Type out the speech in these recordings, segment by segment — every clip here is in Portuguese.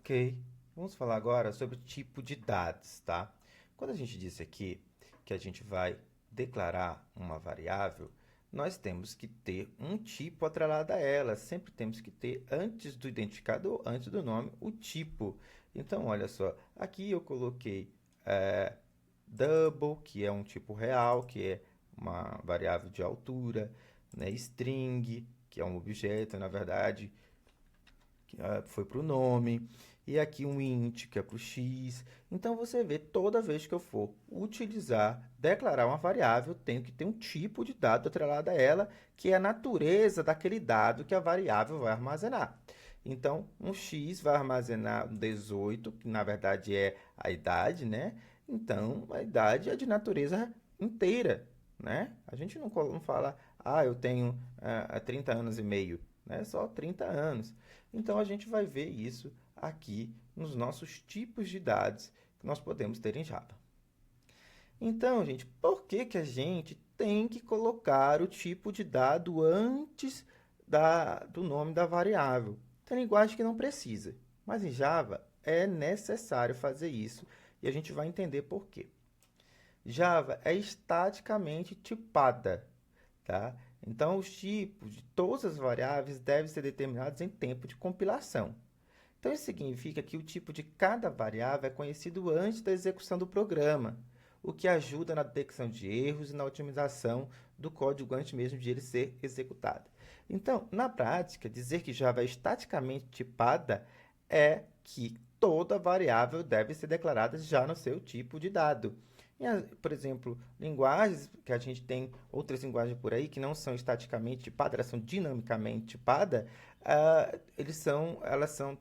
Ok, vamos falar agora sobre o tipo de dados, tá? Quando a gente disse aqui que a gente vai declarar uma variável, nós temos que ter um tipo atrelado a ela. Sempre temos que ter, antes do identificador, antes do nome, o tipo. Então, olha só, aqui eu coloquei double, que é um tipo real, que é uma variável de altura, né? String, que é um objeto, na verdade, que foi para o nome, e aqui um int, que é para o x. Então, você vê, toda vez que eu for utilizar, declarar uma variável, tenho que ter um tipo de dado atrelado a ela, que é a natureza daquele dado que a variável vai armazenar. Então, um x vai armazenar um 18, que na verdade é a idade, né? Então, a idade é de natureza inteira, né? A gente não fala, eu tenho 30 anos e meio, né? Só 30 anos. Então, a gente vai ver isso aqui nos nossos tipos de dados que nós podemos ter em Java. Então, gente, por que que a gente tem que colocar o tipo de dado antes do nome da variável? Tem linguagem que não precisa, mas em Java é necessário fazer isso e a gente vai entender por quê. Java é estaticamente tipada, tá? Então, os tipos de todas as variáveis devem ser determinados em tempo de compilação. Então, isso significa que o tipo de cada variável é conhecido antes da execução do programa, o que ajuda na detecção de erros e na otimização do código antes mesmo de ele ser executado. Então, na prática, dizer que Java é estaticamente tipada é que toda variável deve ser declarada já no seu tipo de dado. Por exemplo, linguagens que a gente tem, outras linguagens por aí que não são estaticamente tipadas, elas são dinamicamente tipadas,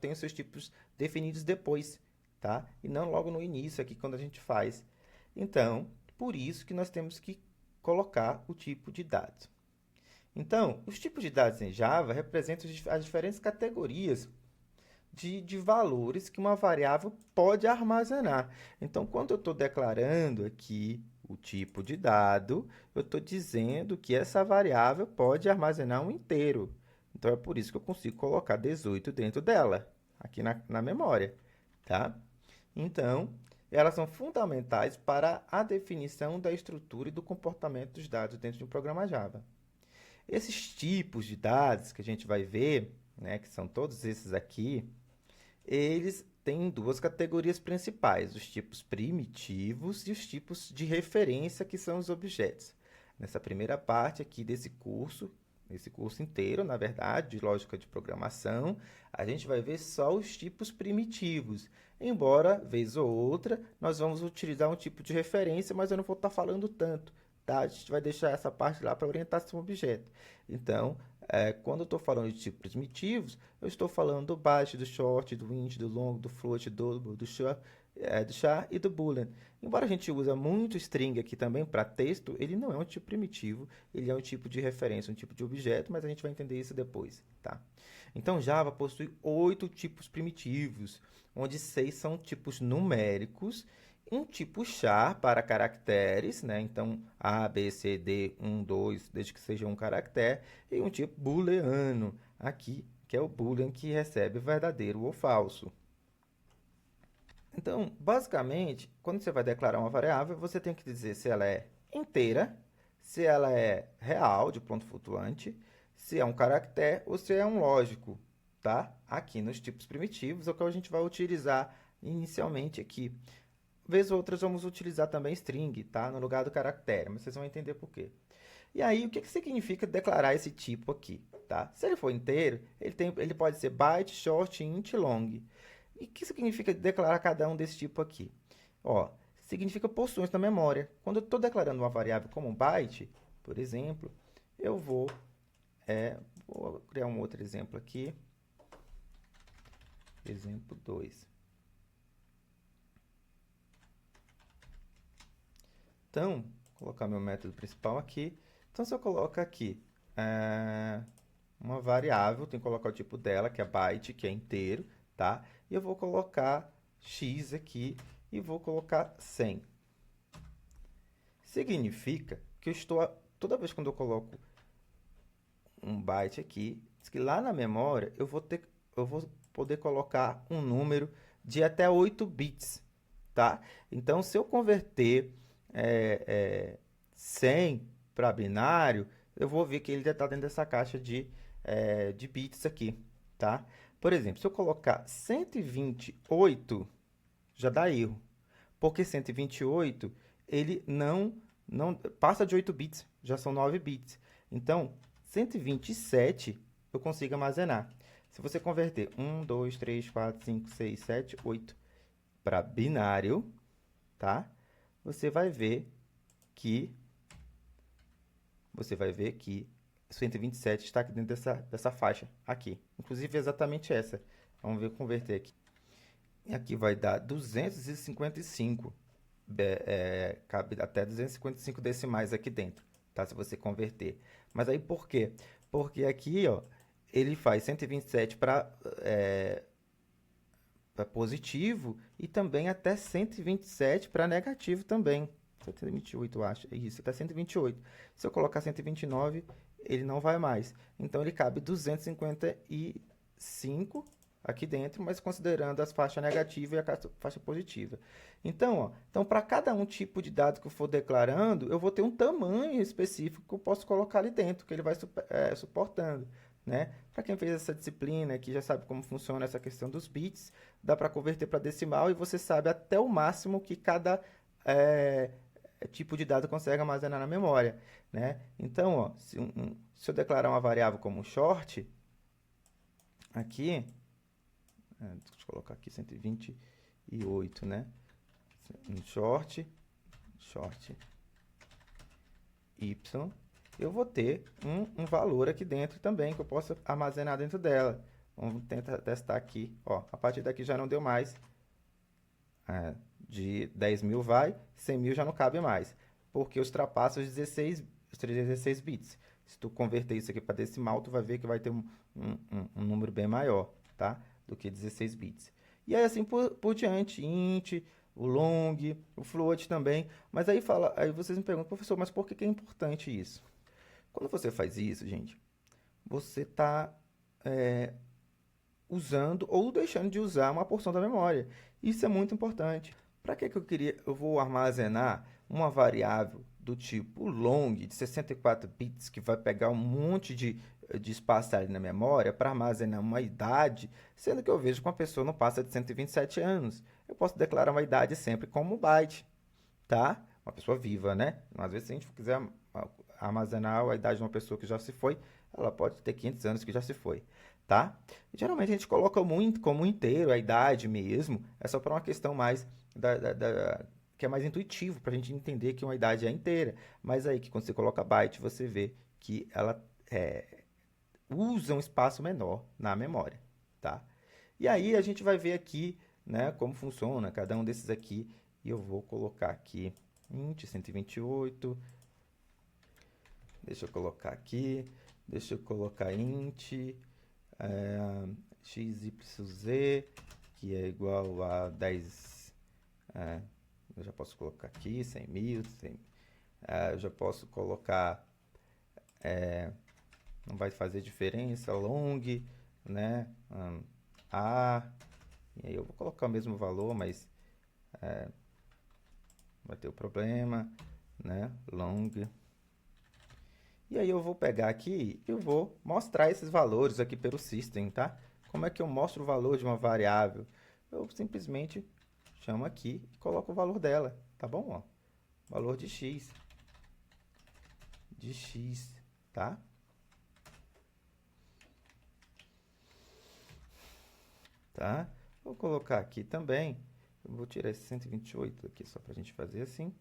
têm os seus tipos definidos depois, tá? E não logo no início, aqui quando a gente faz. Então, por isso que nós temos que colocar o tipo de dado. Então, os tipos de dados em Java representam as diferentes categorias de valores que uma variável pode armazenar. Então, quando eu estou declarando aqui o tipo de dado, eu estou dizendo que essa variável pode armazenar um inteiro. Então, é por isso que eu consigo colocar 18 dentro dela, aqui na memória, tá? Então, elas são fundamentais para a definição da estrutura e do comportamento dos dados dentro de um programa Java. Esses tipos de dados que a gente vai ver, né, que são todos esses aqui, eles têm duas categorias principais, os tipos primitivos e os tipos de referência, que são os objetos. Nessa primeira parte aqui desse curso, esse curso inteiro, na verdade, de lógica de programação, a gente vai ver só os tipos primitivos. Embora, vez ou outra, nós vamos utilizar um tipo de referência, mas eu não vou estar falando tanto, tá? A gente vai deixar essa parte lá para orientação objeto. Então, quando eu estou falando de tipos primitivos, eu estou falando do byte, do short, do int, do long, do float, do char e do boolean. Embora a gente use muito string aqui também para texto, ele não é um tipo primitivo, ele é um tipo de referência, um tipo de objeto, mas a gente vai entender isso depois, tá? Então, Java possui 8 tipos primitivos, onde 6 são tipos numéricos, um tipo char para caracteres, né? Então, A, B, C, D, 1, 2, desde que seja um caractere, e um tipo booleano, aqui, que é o boolean que recebe verdadeiro ou falso. Então, basicamente, quando você vai declarar uma variável, você tem que dizer se ela é inteira, se ela é real, de ponto flutuante, se é um caractere ou se é um lógico, tá? Aqui nos tipos primitivos, é o que a gente vai utilizar inicialmente aqui. Vez ou outras vamos utilizar também string, tá? No lugar do caractere, mas vocês vão entender por quê. E aí, o que significa declarar esse tipo aqui, tá? Se ele for inteiro, ele pode ser byte, short, int, long. E o que significa declarar cada um desse tipo aqui? Ó, significa porções na memória. Quando eu estou declarando uma variável como um byte, por exemplo, eu vou criar um outro exemplo aqui. Exemplo 2. Então, vou colocar meu método principal aqui. Então, se eu coloco aqui uma variável, tenho que colocar o tipo dela, que é byte, que é inteiro, tá? E eu vou colocar x aqui e vou colocar 100. Significa que toda vez quando eu coloco um byte aqui, diz que lá na memória eu vou poder colocar um número de até 8 bits, tá? Então, se eu converter 100 para binário, eu vou ver que ele já está dentro dessa caixa de bits aqui, tá? Por exemplo, se eu colocar 128, já dá erro, porque 128 ele não passa de 8 bits, já são 9 bits. Então, 127 eu consigo armazenar. Se você converter 1, 2, 3, 4, 5, 6, 7, 8 para binário, tá? Você vai ver que 127 está aqui dentro dessa faixa aqui. Inclusive, exatamente essa. Vamos ver converter aqui. E aqui vai dar 255. Cabe até 255 decimais aqui dentro, tá? Se você converter. Mas aí por quê? Porque aqui, ó, ele faz 127 para positivo e também até 127 para negativo também. 128, eu acho. É isso, até 128. Se eu colocar 129, ele não vai mais. Então, ele cabe 255 aqui dentro, mas considerando as faixas negativa e a faixa positiva. Então, para cada um tipo de dado que eu for declarando, eu vou ter um tamanho específico que eu posso colocar ali dentro, que ele vai suportando. Né? Para quem fez essa disciplina, que já sabe como funciona essa questão dos bits, dá para converter para decimal e você sabe até o máximo que cada tipo de dado consegue armazenar na memória. Né? Então, ó, se eu declarar uma variável como short, aqui, deixa eu colocar aqui 128, né? Um short y, eu vou ter um valor aqui dentro também, que eu posso armazenar dentro dela. Vamos tentar testar aqui. Ó, a partir daqui já não deu mais. De 10.000 vai, 100.000 já não cabe mais, porque ultrapassa os 16 bits. Se tu converter isso aqui para decimal, tu vai ver que vai ter um número bem maior, tá? Do que 16 bits. E aí assim por diante, int, o long, o float também. Mas aí vocês me perguntam, professor, mas por que é importante isso? Quando você faz isso, gente, você está usando ou deixando de usar uma porção da memória. Isso é muito importante. Para que eu vou armazenar uma variável do tipo long de 64 bits que vai pegar um monte de espaço ali na memória para armazenar uma idade, sendo que eu vejo que uma pessoa não passa de 127 anos. Eu posso declarar uma idade sempre como byte, tá? Uma pessoa viva, né? Às vezes, se a gente quiser armazenar a idade de uma pessoa que já se foi, ela pode ter 500 anos que já se foi, tá? E, geralmente a gente coloca muito como inteiro a idade mesmo, é só para uma questão mais que é mais intuitivo para a gente entender que uma idade é inteira. Mas aí que quando você coloca byte, você vê que ela usa um espaço menor na memória, tá? E aí a gente vai ver aqui, né, como funciona cada um desses aqui. E eu vou colocar aqui int 128. Deixa eu colocar aqui. Deixa eu colocar int xyz, que é igual a 10. Eu já posso colocar aqui 100.000. Eu já posso colocar, não vai fazer diferença, long, né? E aí eu vou colocar o mesmo valor, mas vai ter o problema, né? Long. E aí eu vou pegar aqui e eu vou mostrar esses valores aqui pelo system, tá? Como é que eu mostro o valor de uma variável? Eu simplesmente chamo aqui e coloco o valor dela, tá bom? Ó, valor de x, tá? Tá? Vou colocar aqui também, eu vou tirar esse 128 aqui só para a gente fazer assim,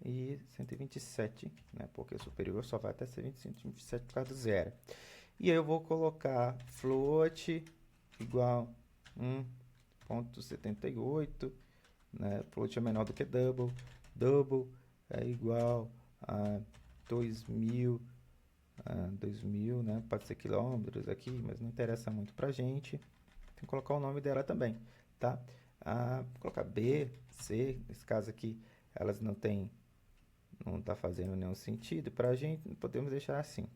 e 127, né? Porque o superior só vai até 127 por causa do zero. E aí eu vou colocar float igual 1.78, né? Float é menor do que double, double é igual a 2.000, né? Pode ser quilômetros aqui, mas não interessa muito pra gente. Tem que colocar o nome dela também, tá? Vou colocar B, C, nesse caso aqui, elas não tá fazendo nenhum sentido pra gente, podemos deixar assim.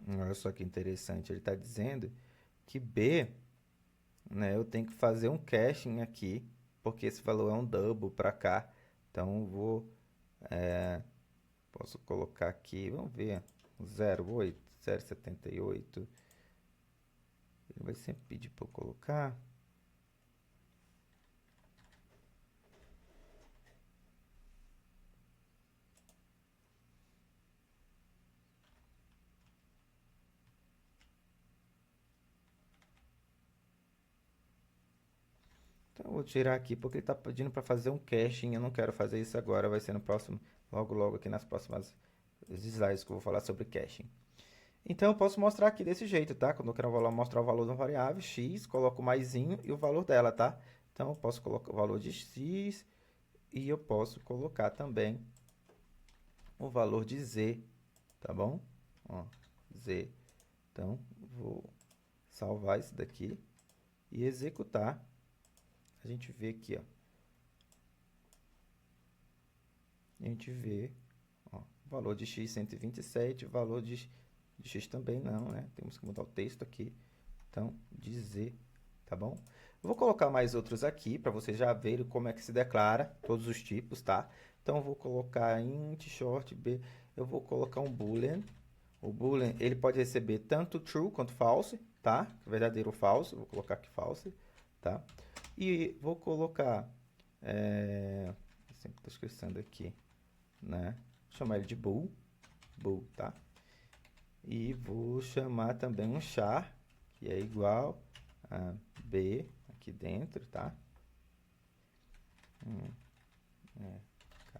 Olha só que interessante, ele está dizendo que B, né, eu tenho que fazer um caching aqui, porque esse valor é um double para cá. Então, eu vou, posso colocar aqui, vamos ver, 0,8, 0,78. Ele vai sempre pedir para eu colocar. Então, eu vou tirar aqui porque ele está pedindo para fazer um caching. Eu não quero fazer isso agora, vai ser no próximo, logo logo aqui nas próximas slides que eu vou falar sobre caching. Então, eu posso mostrar aqui desse jeito, tá? Quando eu quero mostrar o valor de uma variável, x, coloco maisinho e o valor dela, tá? Então, eu posso colocar o valor de x e eu posso colocar também o valor de z, tá bom? Ó, z. Então, vou salvar isso daqui e executar. A gente vê aqui, ó. A gente vê, ó, valor de x 127, valor de x também não, né? Temos que mudar o texto aqui. Então, de z, tá bom? Eu vou colocar mais outros aqui para vocês já verem como é que se declara todos os tipos, tá? Então, eu vou colocar int short b, eu vou colocar um boolean. O boolean, ele pode receber tanto true quanto false, tá? Verdadeiro ou falso, vou colocar aqui false, tá? E vou colocar, sempre estou esquecendo aqui, né? Vou chamar ele de bool, tá? E vou chamar também um char, que é igual a b aqui dentro, tá?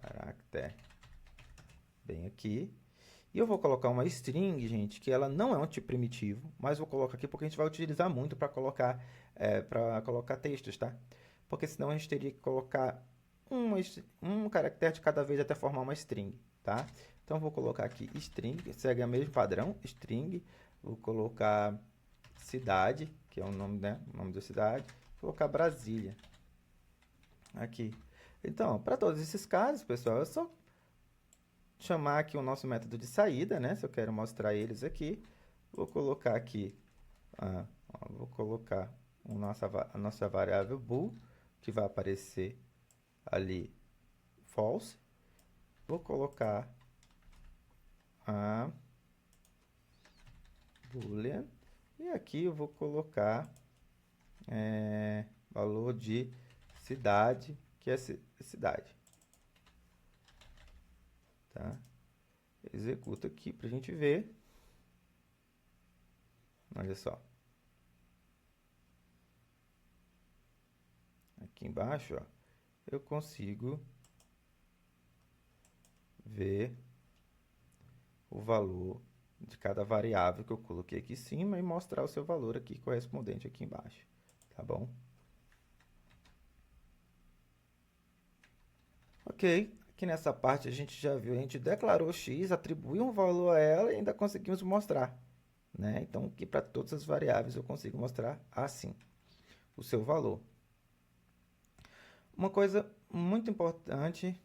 Caractere bem aqui. E eu vou colocar uma string, gente, que ela não é um tipo primitivo, mas vou colocar aqui porque a gente vai utilizar muito para colocar textos, tá? Porque senão a gente teria que colocar um caractere de cada vez até formar uma string, tá? Então, vou colocar aqui string, segue o mesmo padrão, string. Vou colocar cidade, que é o nome, né? O nome da cidade. Vou colocar Brasília aqui. Então, para todos esses casos, pessoal, é só chamar aqui o nosso método de saída, né? Se eu quero mostrar eles aqui, vou colocar aqui, vou colocar a nossa variável bool, que vai aparecer ali false. Vou colocar a boolean e aqui eu vou colocar valor de cidade, que é cidade. Tá? Executa aqui para a gente ver. Olha só. Aqui embaixo, ó, eu consigo ver o valor de cada variável que eu coloquei aqui em cima e mostrar o seu valor aqui correspondente aqui embaixo. Tá bom? Ok. Aqui nessa parte a gente já viu, a gente declarou x, atribuiu um valor a ela e ainda conseguimos mostrar, né? Então, aqui para todas as variáveis eu consigo mostrar assim o seu valor. Uma coisa muito importante